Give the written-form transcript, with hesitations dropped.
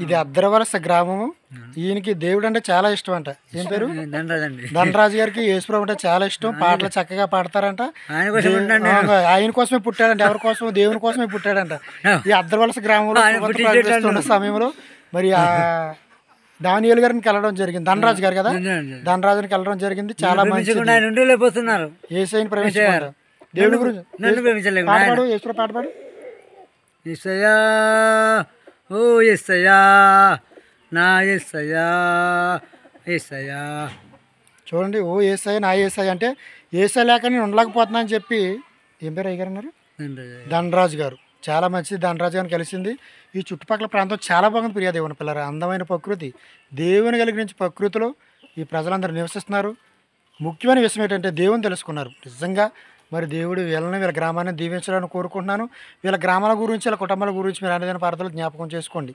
ఇది అద్రవలస గ్రామము. ఈయనకి దేవుడు అంటే చాలా ఇష్టం అంట. ఏం పేరు? ధనరాజు గారికి యేసుప్రభు అంటే చాలా ఇష్టం. పాటలు చక్కగా పాడతారంట. ఆయన కోసమే పుట్టాడంట. ఎవరి కోసం? దేవుని కోసమే పుట్టాడంట. ఈ అద్రవలస గ్రామంలో ప్రకటిస్తున్న సమయంలో మరి దానియేలు గారిని కలవడం జరిగింది. ధనరాజు గారు కదా, ధనరాజుని కలవడం జరిగింది. చాలా మంచి యేసయ్యని ప్రేమించారు. దేవుడి గురించి పాడు, యేసుప్రభు పాట పాడు. యేసయ్యా ఓ యేసయ్యా నా యేసయ్యా యేసయ్యా. చూడండి, ఓ యేసయ్య నా యేసయ్య అంటే యేసయ్య లేక నేను ఉండలేకపోతున్నా అని చెప్పి. ఏం పేరు అయ్యగారు అన్నారు? ధనరాజు గారు. చాలా మంచిది. ధనరాజు గారిని కలిసింది. ఈ చుట్టుపక్కల ప్రాంతం చాలా బాగుంది. ప్రియా దేవుని పిల్లరా, అందమైన ప్రకృతి, దేవుని కలిగించిన ప్రకృతిలో ఈ ప్రజలందరూ నివసిస్తున్నారు. ముఖ్యమైన విషయం ఏంటంటే దేవుని తెలుసుకున్నారు. నిజంగా మరి దేవుడు వీళ్ళని, వీళ్ళ గ్రామాన్ని దీవించాలని కోరుకుంటున్నాను. వీళ్ళ గ్రామాల గురించి, వీళ్ళ కుటుంబాల గురించి మీరు అనేది పాటలు జ్ఞాపకం చేసుకోండి.